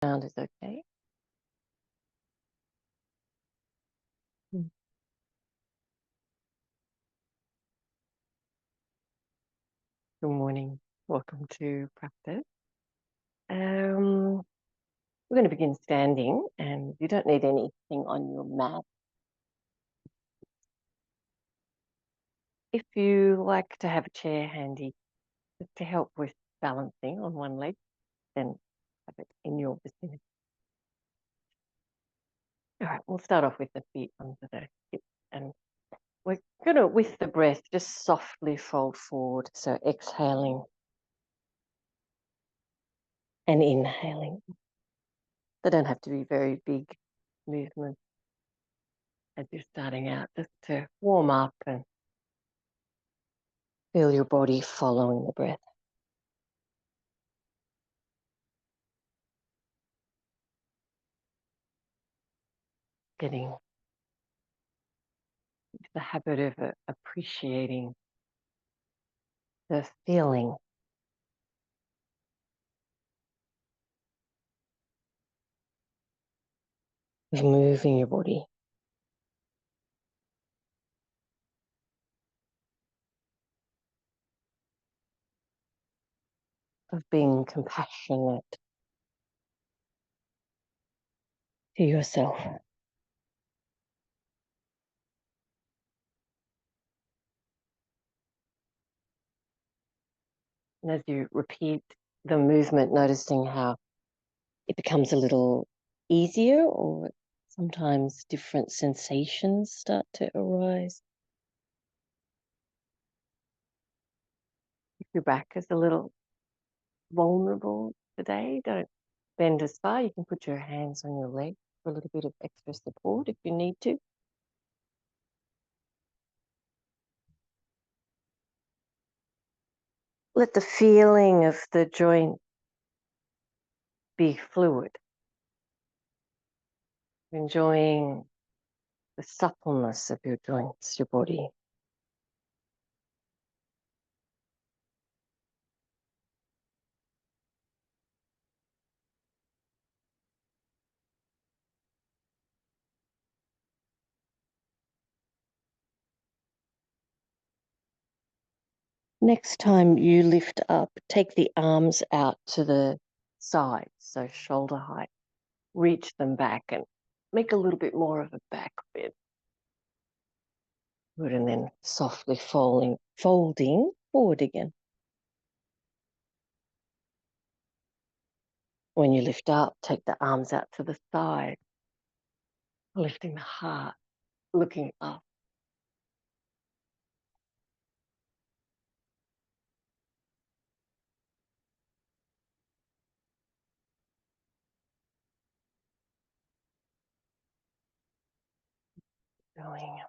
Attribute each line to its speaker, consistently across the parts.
Speaker 1: Sound is okay. Mm. Good morning. Welcome to practice. We're going to begin standing, and you don't need anything on your mat. If you like to have a chair handy just to help with balancing on one leg, then have it in your vicinity. All right, we'll start off with the feet under the hips, and we're going to, with the breath, just softly fold forward. So exhaling and inhaling. They don't have to be very big movements as you're starting out, just to warm up and feel your body following the breath. Getting into the habit of appreciating the feeling of moving your body. Of being compassionate to yourself. And as you repeat the movement, noticing how it becomes a little easier, or sometimes different sensations start to arise. If your back is a little vulnerable today, don't bend as far. You can put your hands on your legs for a little bit of extra support if you need to. Let the feeling of the joint be fluid. Enjoying the suppleness of your joints, your body. Next time you lift up, take the arms out to the sides, so shoulder height. Reach them back and make a little bit more of a back bend. Good, and then softly folding forward again. When you lift up, take the arms out to the side, lifting the heart, looking up. Going.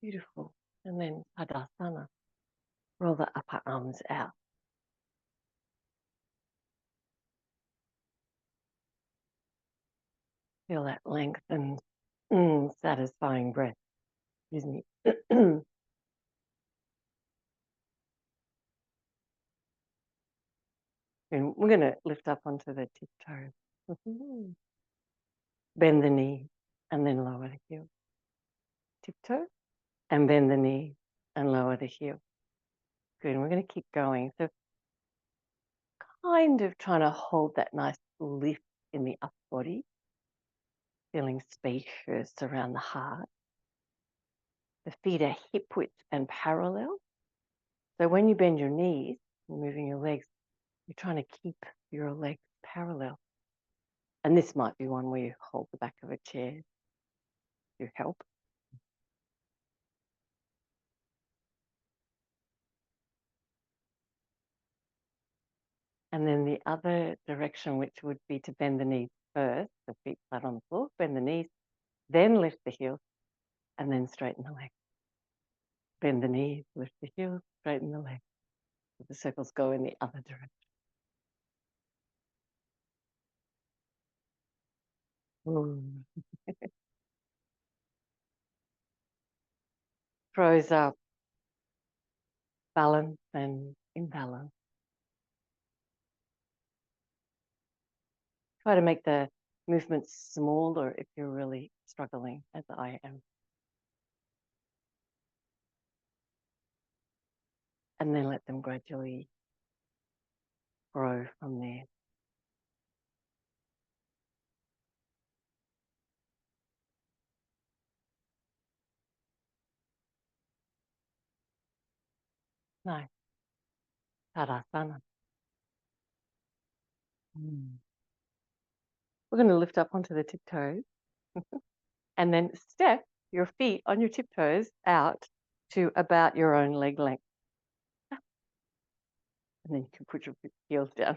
Speaker 1: Beautiful. And then Tadasana. Roll the upper arms out. Feel that length and satisfying breath. Excuse me. And we're going to lift up onto the tiptoes. Bend the knee and then lower the heel. Tiptoe and bend the knee and lower the heel. Good. And we're going to keep going. So kind of trying to hold that nice lift in the upper body, feeling spacious around the heart. The feet are hip width and parallel. So when you bend your knees, moving your legs, you're trying to keep your legs parallel. And this might be one where you hold the back of a chair to help. And then the other direction, which would be to bend the knees first, the feet flat on the floor, bend the knees, then lift the heels, and then straighten the legs. Bend the knees, lift the heels, straighten the legs. So the circles go in the other direction. throws up balance and imbalance. Try to make the movements smaller if you're really struggling, as I am. And then let them gradually grow from there. Nice. Tadasana. We're going to lift up onto the tiptoes and then step your feet on your tiptoes out to about your own leg length. And then you can put your heels down.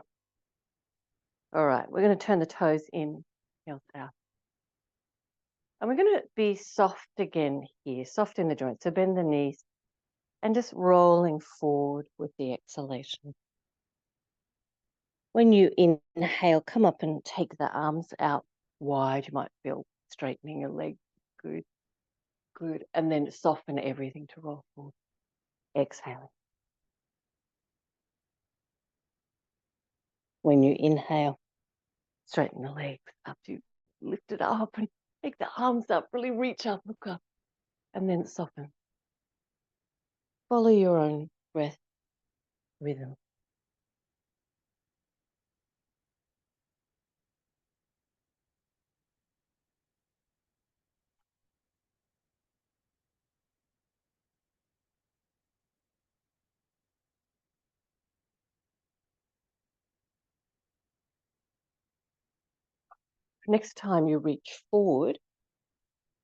Speaker 1: All right, we're going to turn the toes in, heels out. And we're going to be soft again here, soft in the joints. So bend the knees and just rolling forward with the exhalation. When you inhale, come up and take the arms out wide. You might feel straightening your leg. Good, good. And then soften everything to roll forward. Exhaling. When you inhale, straighten the legs up to lift it up and take the arms up, really reach up, look up, and then soften. Follow your own breath rhythm. Next time you reach forward,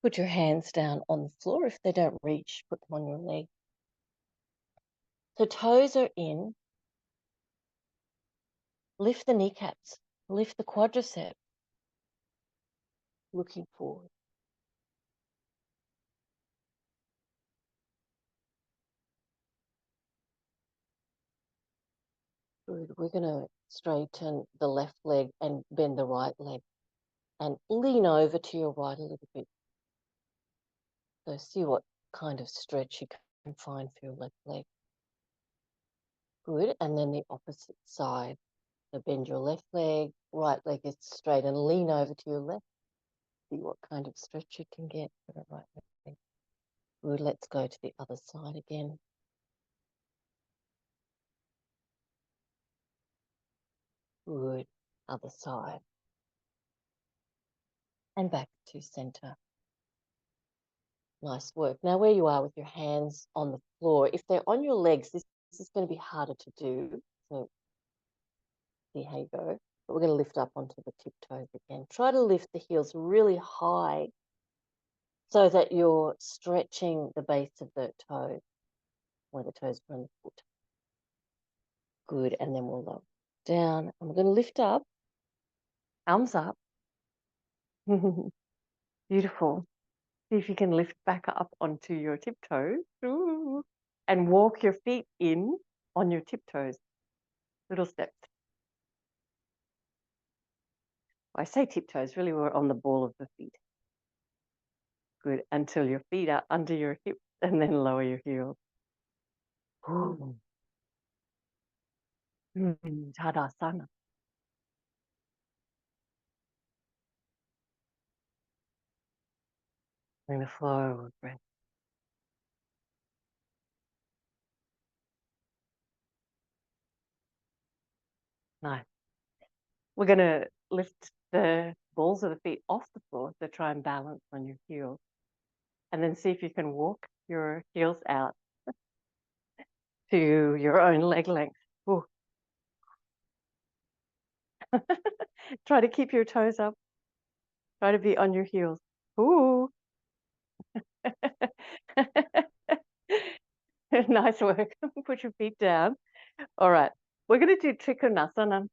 Speaker 1: put your hands down on the floor. If they don't reach, put them on your leg. So toes are in. Lift the kneecaps, lift the quadriceps, looking forward. Good. We're going to straighten the left leg and bend the right leg and lean over to your right a little bit. So see what kind of stretch you can find for your left leg. Good. And then the opposite side. So bend your left leg, right leg is straight and lean over to your left. See what kind of stretch you can get for the right leg. Good. Let's go to the other side again. Good. Other side. And back to center. Nice work. Now where you are with your hands on the floor, if they're on your legs, this is going to be harder to do. So see how you go. But we're going to lift up onto the tiptoes again. Try to lift the heels really high so that you're stretching the base of the toe, where the toes are on the foot. Good. And then we'll lower down. And we're going to lift up, arms up. Beautiful. See if you can lift back up onto your tiptoes. Ooh. And walk your feet in on your tiptoes. Little steps. I say tiptoes, really we're on the ball of the feet. Good. Until your feet are under your hips and then lower your heels. Tadasana. Bring the forward breath. Nice. We're going to lift the balls of the feet off the floor to try and balance on your heels. And then see if you can walk your heels out to your own leg length. Try to keep your toes up. Try to be on your heels. Ooh. Nice work. Put your feet down. All right. We're going to do trikonasana.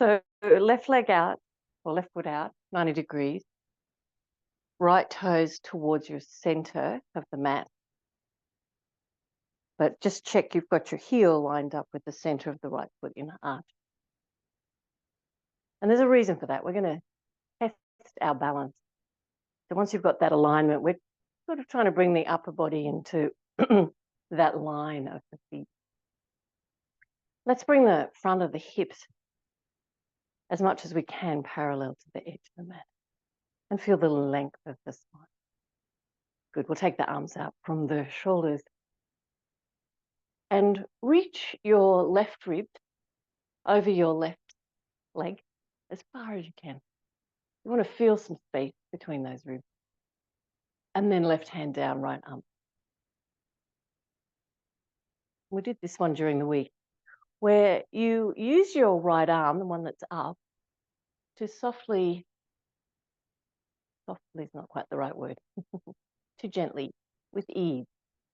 Speaker 1: So left leg out or left foot out, 90 degrees. Right toes towards your center of the mat. But just check you've got your heel lined up with the center of the right foot in arch. And there's a reason for that. We're going to test our balance. So once you've got that alignment, we're sort of trying to bring the upper body into that line of the feet. Let's bring the front of the hips as much as we can parallel to the edge of the mat and feel the length of the spine. Good. We'll take the arms out from the shoulders and reach your left rib over your left leg as far as you can. You want to feel some space between those ribs. And then left hand down, right arm. We did this one during the week, where you use your right arm, the one that's up, to softly is not quite the right word, to gently, with ease,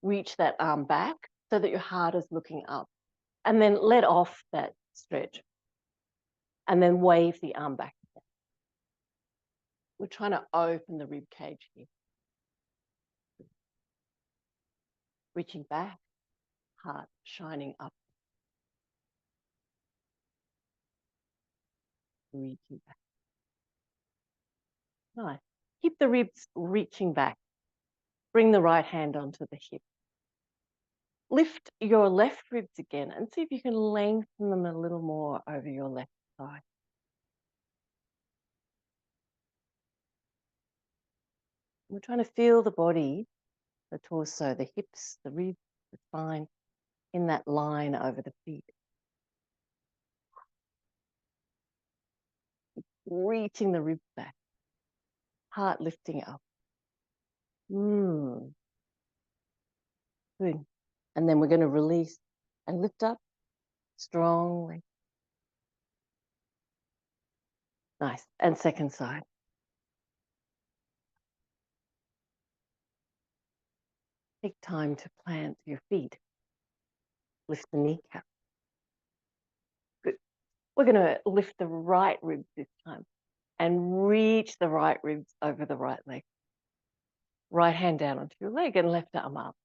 Speaker 1: reach that arm back so that your heart is looking up. And then let off that stretch. And then wave the arm back again. We're trying to open the rib cage here. Reaching back, heart shining up. Reaching back. Nice. Keep the ribs reaching back. Bring the right hand onto the hip. Lift your left ribs again and see if you can lengthen them a little more over your left side. We're trying to feel the body, the torso, the hips, the ribs, the spine, in that line over the feet. Reaching the ribs back. Heart lifting up. Good. And then we're going to release and lift up strongly. Nice. And second side. Take time to plant your feet. Lift the kneecap. Good. We're going to lift the right ribs this time and reach the right ribs over the right leg. Right hand down onto your leg and left arm up.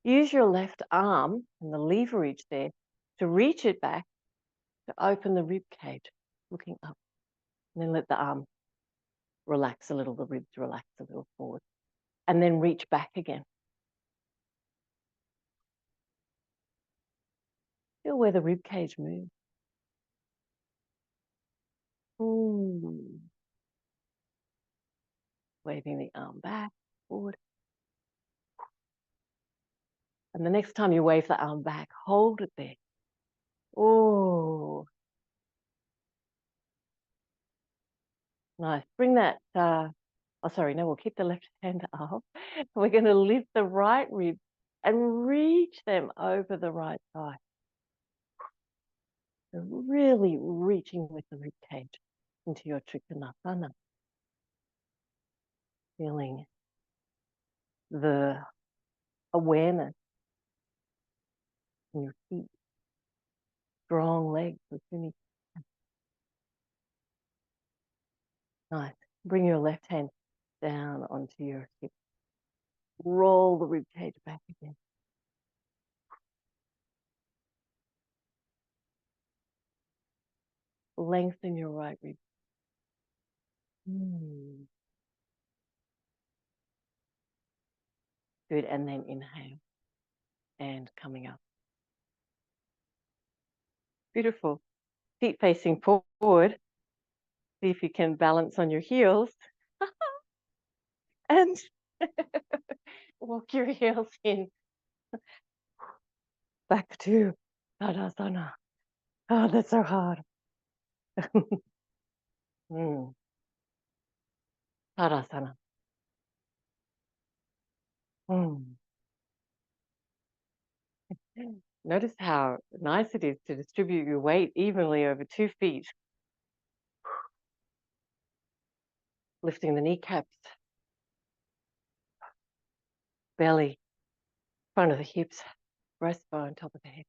Speaker 1: Use your left arm and the leverage there to reach it back to open the rib cage, looking up. And then let the arm relax a little, the ribs relax a little forward. And then reach back again. Feel where the rib cage moves. Waving the arm back, forward. And the next time you wave the arm back, hold it there. Oh, nice. Bring that, we'll keep the left hand up. We're going to lift the right rib and reach them over the right thigh. So really reaching with the rib cage into your Trikonasana. Feeling the awareness in your feet. Strong legs with your knees. Nice. Bring your left hand down onto your hip. Roll the rib cage back again. Lengthen your right rib. Good. And then inhale. And coming up. Beautiful. Feet facing forward. See if you can balance on your heels. And walk your heels in. Back to Tadasana. Oh, that's so hard. Tadasana. Notice how nice it is to distribute your weight evenly over 2 feet. Lifting the kneecaps, belly, front of the hips, breastbone, top of the head.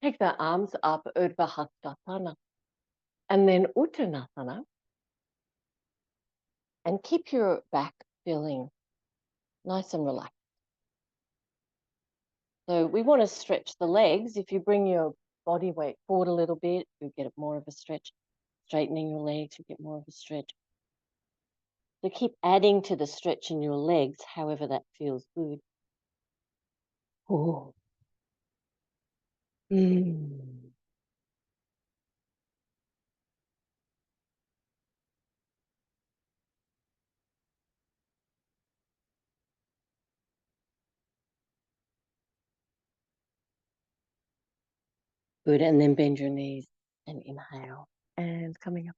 Speaker 1: Take the arms up, Urdhva Hastasana, and then Uttanasana. And keep your back feeling nice and relaxed. So we want to stretch the legs. If you bring your body weight forward a little bit, you get more of a stretch. Straightening your legs, you get more of a stretch. So keep adding to the stretch in your legs, however that feels good. Oh. Mm. Good, and then bend your knees and inhale. And coming up.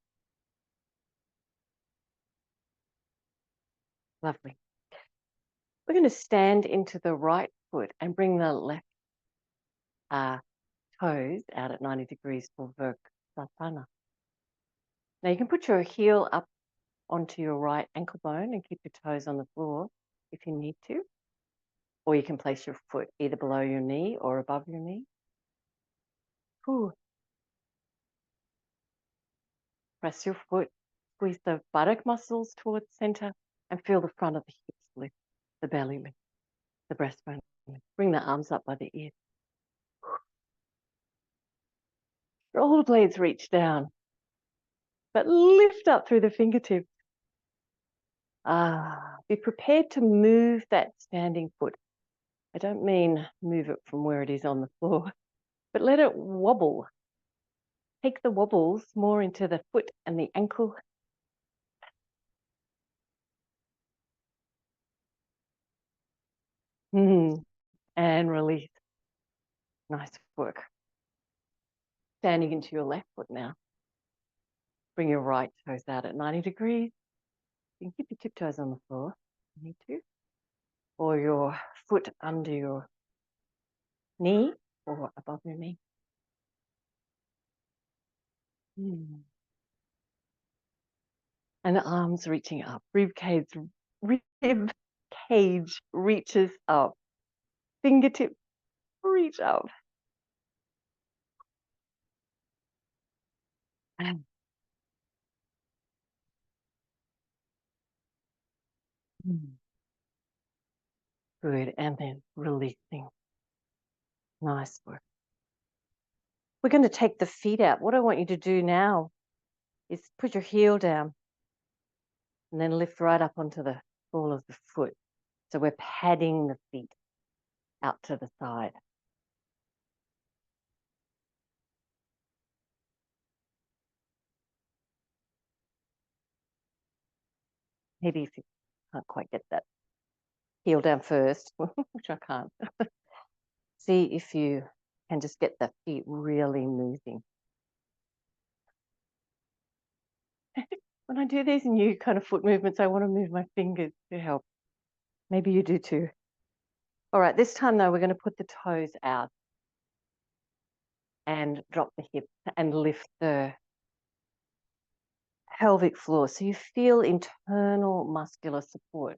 Speaker 1: Lovely. We're going to stand into the right foot and bring the left toes out at 90 degrees for Virksasana. Now you can put your heel up onto your right ankle bone and keep your toes on the floor if you need to. Or you can place your foot either below your knee or above your knee. Ooh. Press your foot, squeeze the buttock muscles towards center and feel the front of the hips lift, the belly lift, the breastbone lift. Bring the arms up by the ears. Shoulder blades reach down, but lift up through the fingertips. Be prepared to move that standing foot. I don't mean move it from where it is on the floor, but let it wobble. Take the wobbles more into the foot and the ankle. And release. Nice work. Standing into your left foot now. Bring your right toes out at 90 degrees. You can keep your tiptoes on the floor if you need to. Or your foot under your knee or above your knee. And the arms reaching up. Rib cage reaches up. Fingertips reach up. Good, and then releasing. Nice work. We're going to take the feet out. What I want you to do now is put your heel down and then lift right up onto the ball of the foot. So we're padding the feet out to the side. Maybe if you can't quite get that heel down first, which I can't, see if you can just get the feet really moving. When I do these new kind of foot movements, I want to move my fingers to help. Maybe you do too. All right, this time though, we're going to put the toes out and drop the hips and lift the pelvic floor. So you feel internal muscular support,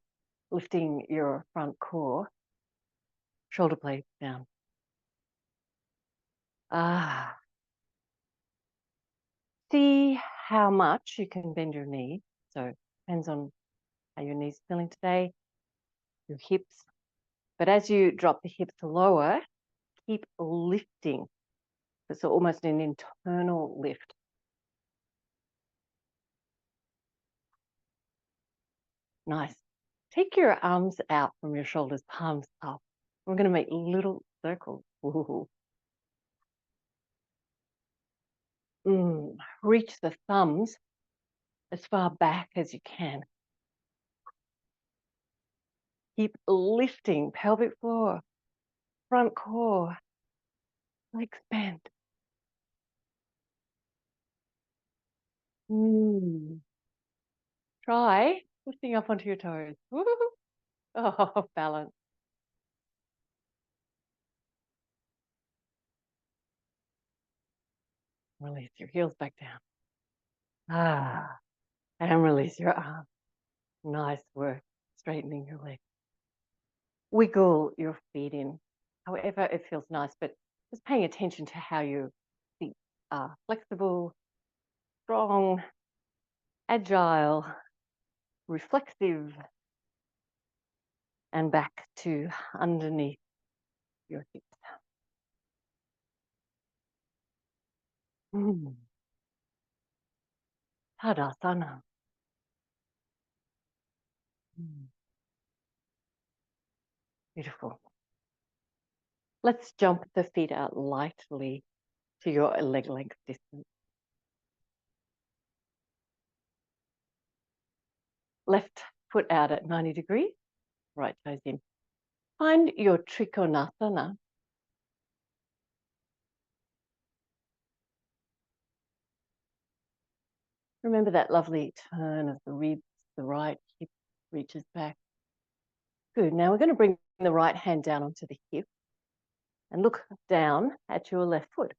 Speaker 1: lifting your front core, shoulder blades down. See how much you can bend your knee. So depends on how your knee's feeling today, your hips. But as you drop the hips lower, keep lifting. So almost an internal lift. Nice. Take your arms out from your shoulders, palms up. We're going to make little circles. Reach the thumbs as far back as you can. Keep lifting pelvic floor, front core, legs bent. Try lifting up onto your toes. Oh, balance. Release your heels back down. And release your arms. Nice work. Straightening your legs. Wiggle your feet in, however it feels nice, but just paying attention to how your feet are flexible, strong, agile, reflexive, and back to underneath your hips. Tadasana. Beautiful. Let's jump the feet out lightly to your leg length distance. Left foot out at 90 degrees, right toes in. Find your trikonasana. Remember that lovely turn of the ribs, the right hip reaches back. Good. Now we're going to bring the right hand down onto the hip and look down at your left foot.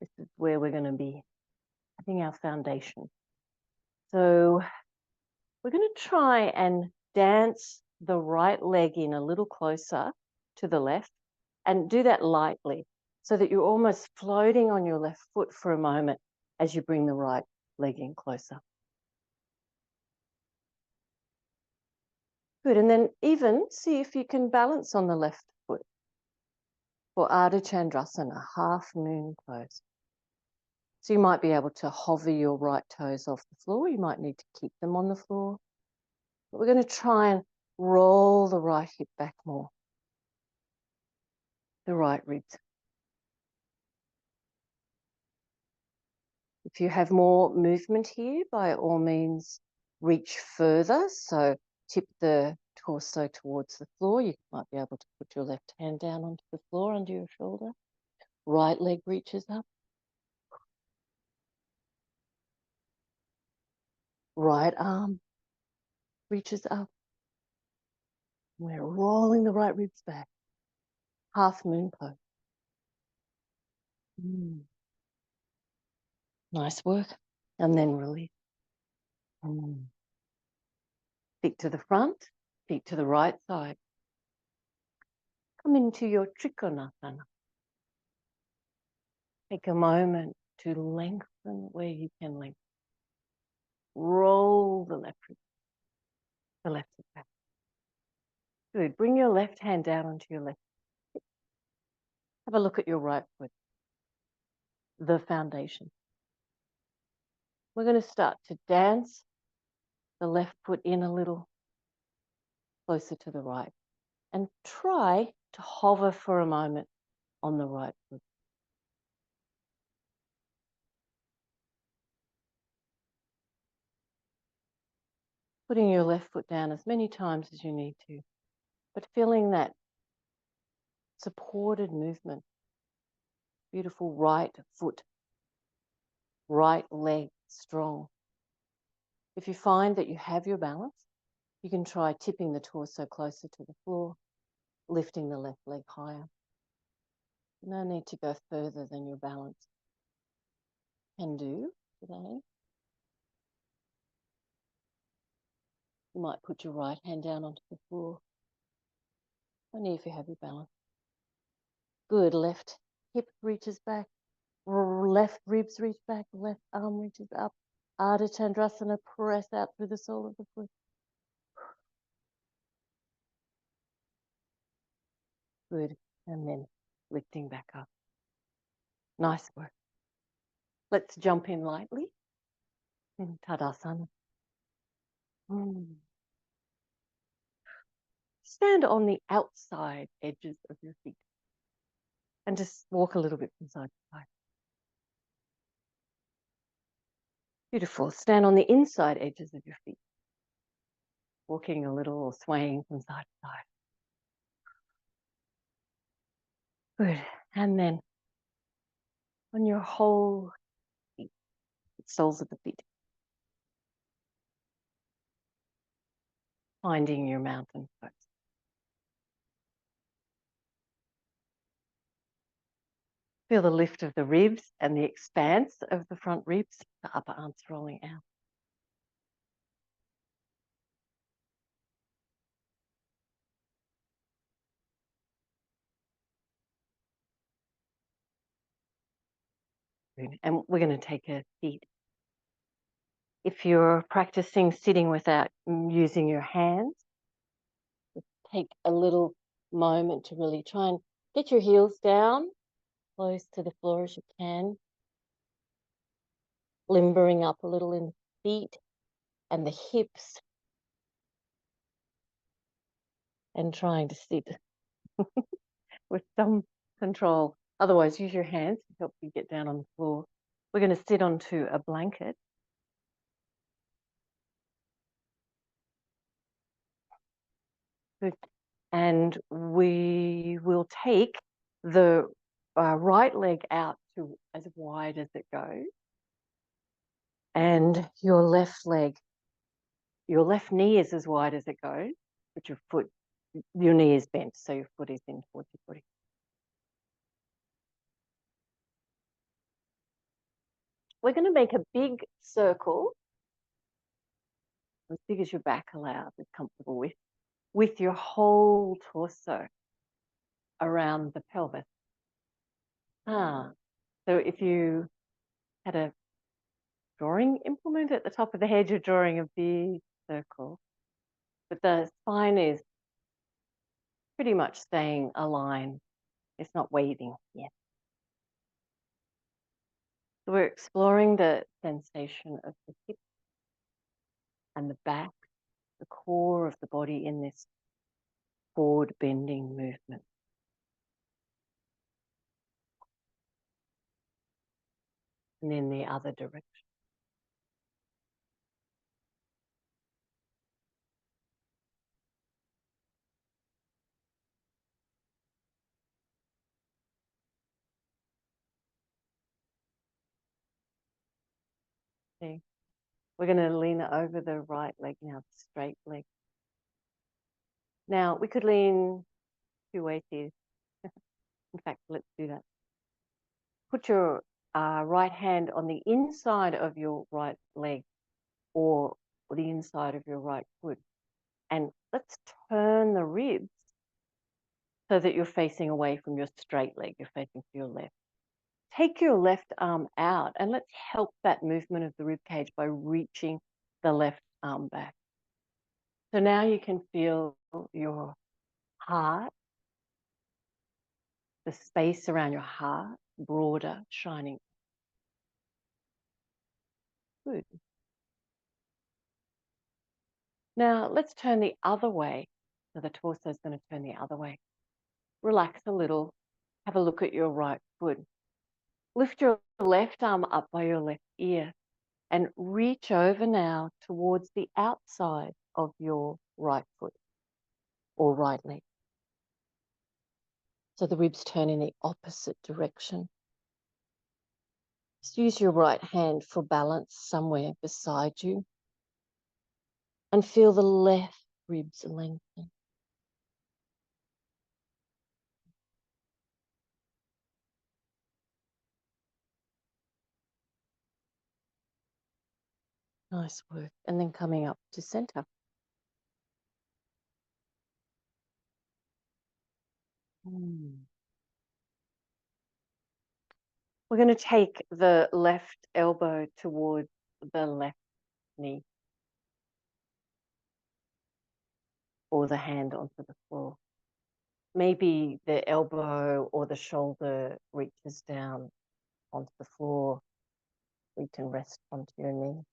Speaker 1: This is where we're going to be having our foundation. So we're going to try and dance the right leg in a little closer to the left and do that lightly so that you're almost floating on your left foot for a moment as you bring the right leg in closer. Good, and then even see if you can balance on the left foot for Ardha Chandrasana, half moon pose. So you might be able to hover your right toes off the floor. You might need to keep them on the floor. But we're going to try and roll the right hip back more, the right ribs. If you have more movement here, by all means, reach further. So tip the torso towards the floor. You might be able to put your left hand down onto the floor under your shoulder. Right leg reaches up. Right arm reaches up. We're rolling the right ribs back. Half moon pose. Nice work. And then release. Feet to the front, feet to the right side. Come into your trikonasana. Take a moment to lengthen where you can lengthen. Roll the left rib, the left hip back. Good. Bring your left hand down onto your left hip. Have a look at your right foot, the foundation. We're going to start to dance the left foot in a little closer to the right and try to hover for a moment on the right foot. Putting your left foot down as many times as you need to, but feeling that supported movement. Beautiful right foot, right leg strong. If you find that you have your balance, you can try tipping the torso closer to the floor, lifting the left leg higher. No need to go further than your balance can do today. You might put your right hand down onto the floor, only if you have your balance. Good, left hip reaches back, left ribs reach back, left arm reaches up. Ardha Chandrasana, press out through the sole of the foot. Good, and then lifting back up. Nice work. Let's jump in lightly in Tadasana. Stand on the outside edges of your feet and just walk a little bit from side to side. Beautiful. Stand on the inside edges of your feet, walking a little or swaying from side to side. Good. And then on your whole feet, the soles of the feet, finding your mountain pose. Feel the lift of the ribs and the expanse of the front ribs, the upper arms rolling out. Good. And we're going to take a seat. If you're practicing sitting without using your hands, take a little moment to really try and get your heels down, close to the floor as you can, limbering up a little in the feet and the hips, and trying to sit with some control. Otherwise, use your hands to help you get down on the floor. We're going to sit onto a blanket. Good. And we will take the right leg out to as wide as it goes. And your left leg, your left knee is as wide as it goes, but your knee is bent, so your foot is in towards your body. We're going to make a big circle, as big as your back allows, is comfortable with your whole torso around the pelvis. So if you had a drawing implement at the top of the head, you're drawing a big circle, but the spine is pretty much staying aligned. It's not waving yet. So we're exploring the sensation of the hip and the back, the core of the body in this forward bending movement. And then the other direction. See? We're going to lean over the right leg now, the straight leg. Now, we could lean 2 ways here. In fact, let's do that. Put your right hand on the inside of your right leg or the inside of your right foot. And let's turn the ribs so that you're facing away from your straight leg. You're facing to your left. Take your left arm out and let's help that movement of the rib cage by reaching the left arm back. So now you can feel your heart, the space around your heart, broader, shining. Good. Now let's turn the other way. So the torso is going to turn the other way. Relax a little. Have a look at your right foot. Lift your left arm up by your left ear and reach over now towards the outside of your right foot or right leg. So the ribs turn in the opposite direction. Just use your right hand for balance somewhere beside you and feel the left ribs lengthen. Nice work. And then coming up to center. We're going to take the left elbow towards the left knee or the hand onto the floor. Maybe the elbow or the shoulder reaches down onto the floor. We can rest onto your knee.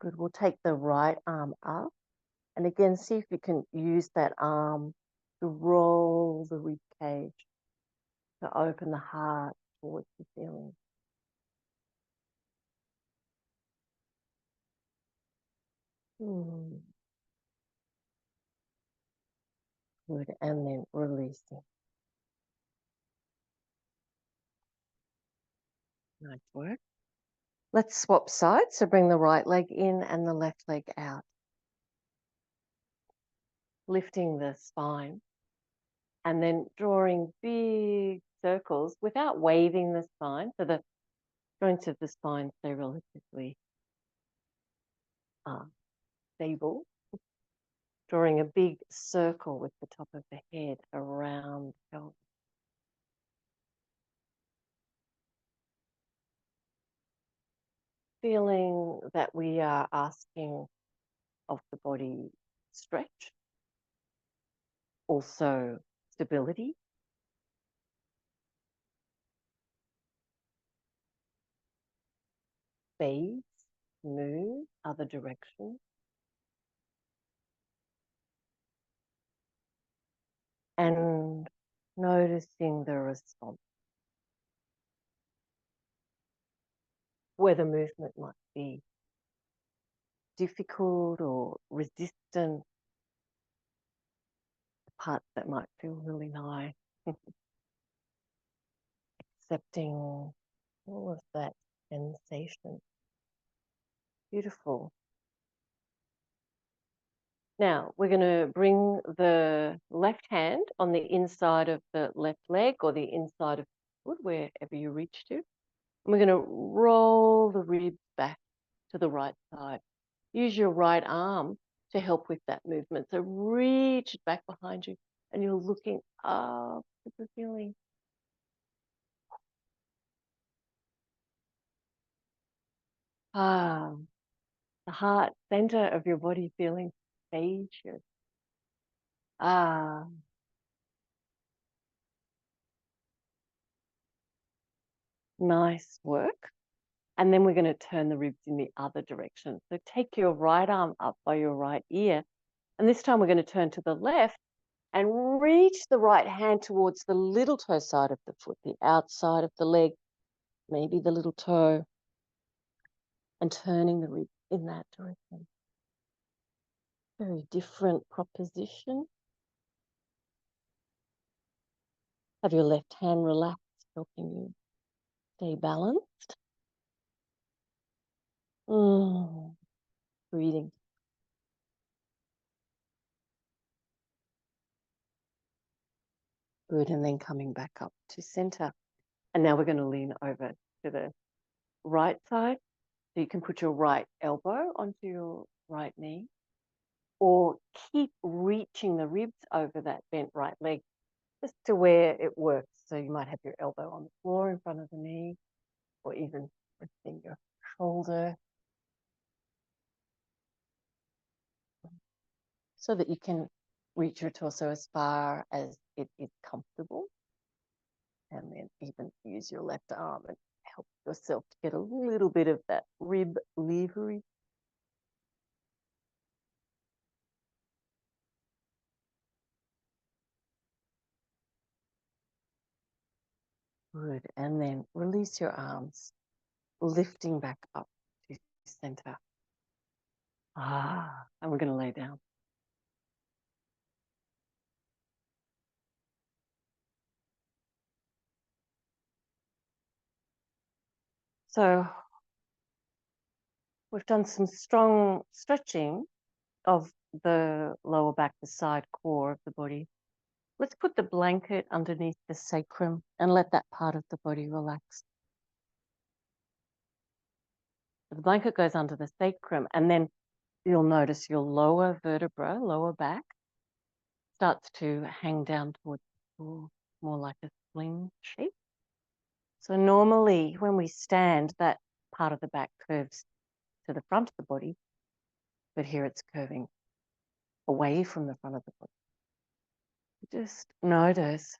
Speaker 1: Good. We'll take the right arm up. And again, see if you can use that arm to roll the rib cage, to open the heart towards the ceiling. Good. And then releasing. Nice work. Let's swap sides. So bring the right leg in and the left leg out. Lifting the spine. And then drawing big circles without waving the spine. So the joints of the spine stay relatively stable. Drawing a big circle with the top of the head around the pelvis. Feeling that we are asking of the body stretch, also stability, space, move, other directions. and noticing the response, where the movement might be difficult or resistant, parts that might feel really nice, accepting all of that sensation. Beautiful. Now, we're going to bring the left hand on the inside of the left leg or the inside of the foot, wherever you reach to. And we're going to roll the ribs back to the right side. Use your right arm to help with that movement. So reach it back behind you and you're looking up to the ceiling. The heart center of your body feeling spacious. Nice work. And then we're going to turn the ribs in the other direction. So take your right arm up by your right ear. And this time we're going to turn to the left and reach the right hand towards the little toe side of the foot, the outside of the leg, maybe the little toe, and turning the ribs in that direction. Very different proposition. Have your left hand relaxed, helping you stay balanced. Breathing. Good, and then coming back up to center. And now we're going to lean over to the right side. So you can put your right elbow onto your right knee or keep reaching the ribs over that bent right leg just to where it works. So you might have your elbow on the floor in front of the knee or even resting your shoulder so that you can reach your torso as far as it is comfortable. And then even use your left arm and help yourself to get a little bit of that rib leverage. Good. And then release your arms, lifting back up to center. And we're going to lay down. So we've done some strong stretching of the lower back, the side core of the body. Let's put the blanket underneath the sacrum and let that part of the body relax. The blanket goes under the sacrum, and then you'll notice your lower vertebra, lower back, starts to hang down towards the floor, more like a sling shape. So normally when we stand, that part of the back curves to the front of the body, but here it's curving away from the front of the body. Just notice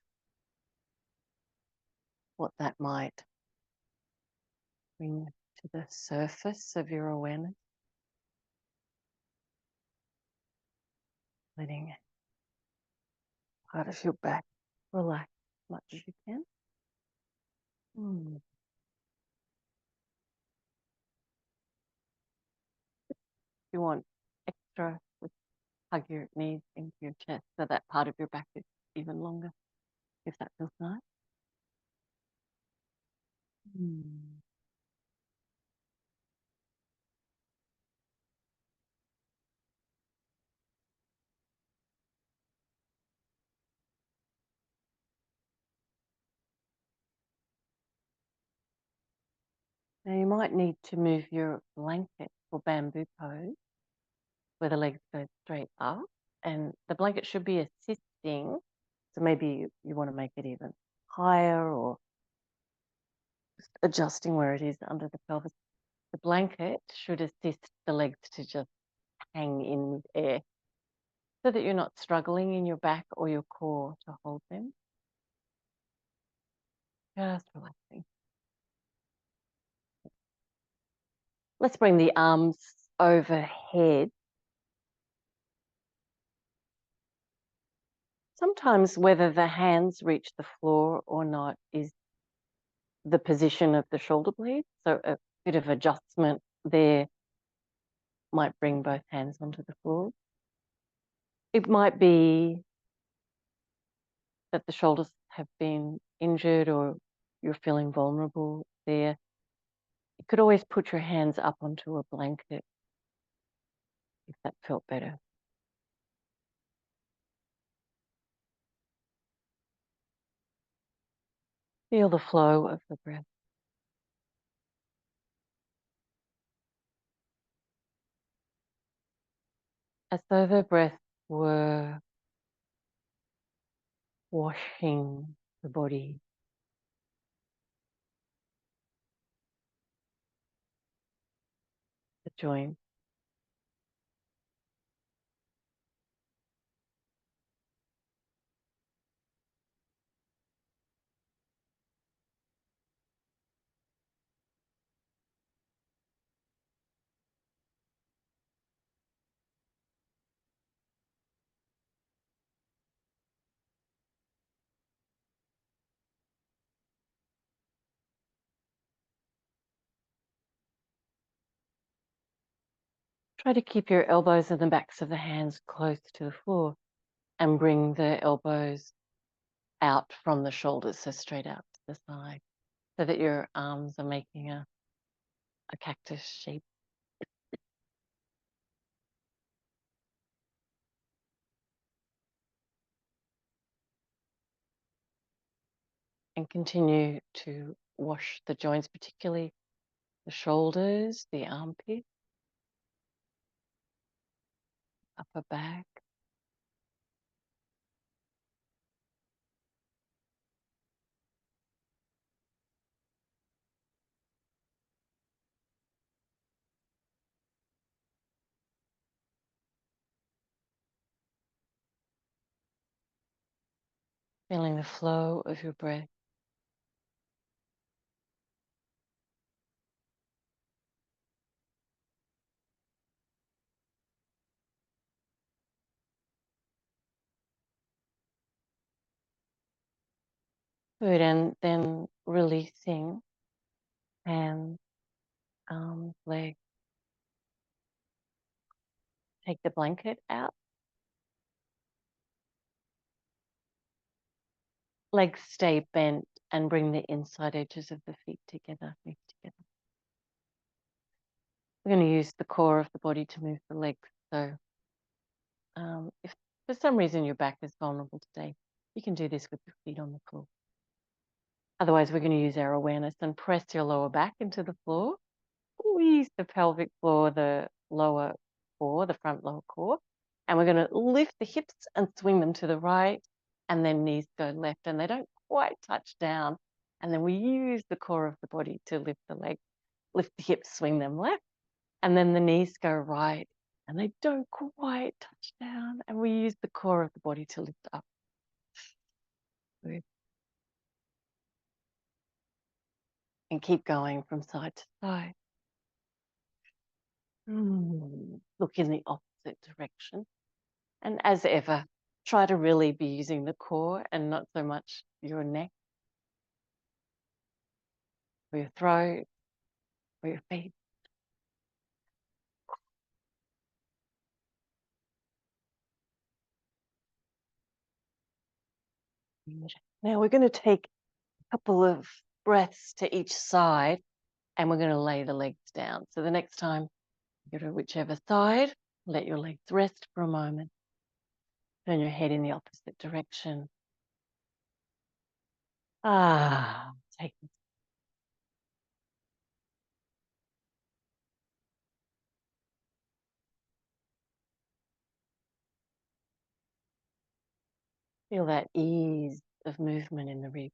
Speaker 1: what that might bring to the surface of your awareness. Letting part of your back relax as much as you can. If you want extra, hug your knees into your chest so that part of your back is even longer, if that feels nice. Now you might need to move your blanket or bamboo pose where the legs go straight up, and the blanket should be assisting. So maybe you want to make it even higher or just adjusting where it is under the pelvis. The blanket should assist the legs to just hang in with air so that you're not struggling in your back or your core to hold them. Just relaxing. Let's bring the arms overhead. Sometimes whether the hands reach the floor or not is the position of the shoulder blades. So a bit of adjustment there might bring both hands onto the floor. It might be that the shoulders have been injured or you're feeling vulnerable there. You could always put your hands up onto a blanket if that felt better. Feel the flow of the breath. As though the breath were washing the body. The joints. Try to keep your elbows and the backs of the hands close to the floor and bring the elbows out from the shoulders, so straight out to the side, so that your arms are making a cactus shape. And continue to wash the joints, particularly the shoulders, the armpit, upper back. Feeling the flow of your breath. Good, and then releasing hands, arms, legs. Take the blanket out. Legs stay bent and bring the inside edges of the feet together, move together. We're going to use the core of the body to move the legs. So if for some reason your back is vulnerable today, you can do this with your feet on the floor. Otherwise, we're going to use our awareness and press your lower back into the floor. Squeeze the pelvic floor, the lower core, the front lower core. And we're going to lift the hips and swing them to the right, and then knees go left, and they don't quite touch down. And then we use the core of the body to lift the legs, lift the hips, swing them left, and then the knees go right, and they don't quite touch down. And we use the core of the body to lift up. Good. And keep going from side to side. Look in the opposite direction. And as ever, try to really be using the core and not so much your neck or your throat or your feet. Now we're going to take a couple of breaths to each side and we're going to lay the legs down. So the next time you go to whichever side, let your legs rest for a moment. Turn your head in the opposite direction. Take it. Feel that ease of movement in the ribs.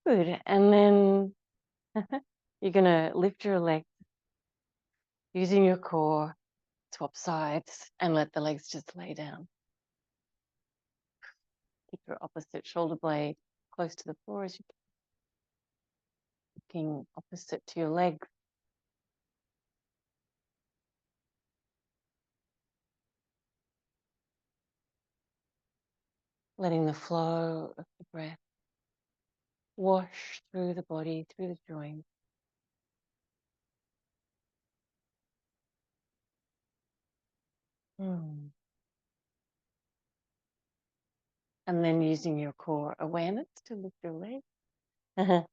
Speaker 1: Good. And then you're going to lift your legs using your core, swap sides, and let the legs just lay down. Keep your opposite shoulder blade close to the floor as you can. Looking opposite to your legs. letting the flow of the breath wash through the body, through the joints. Mm. And then using your core awareness to lift your legs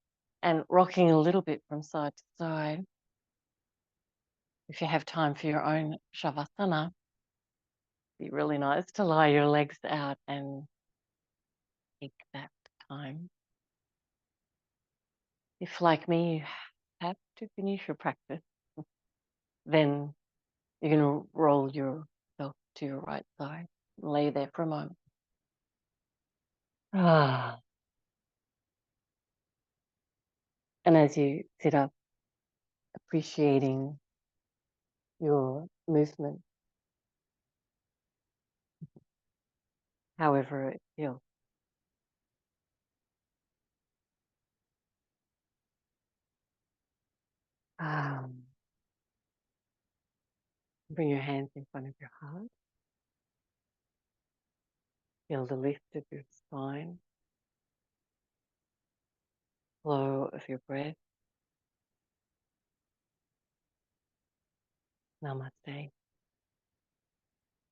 Speaker 1: and rocking a little bit from side to side. If you have time for your own shavasana, it'd be really nice to lie your legs out and take that time. If, like me, you have to finish your practice, then you're going to roll yourself to your right side and lay there for a moment. Ah. And as you sit up, appreciating your movement, however it feels. Bring your hands in front of your heart. Feel the lift of your spine, flow of your breath. Namaste.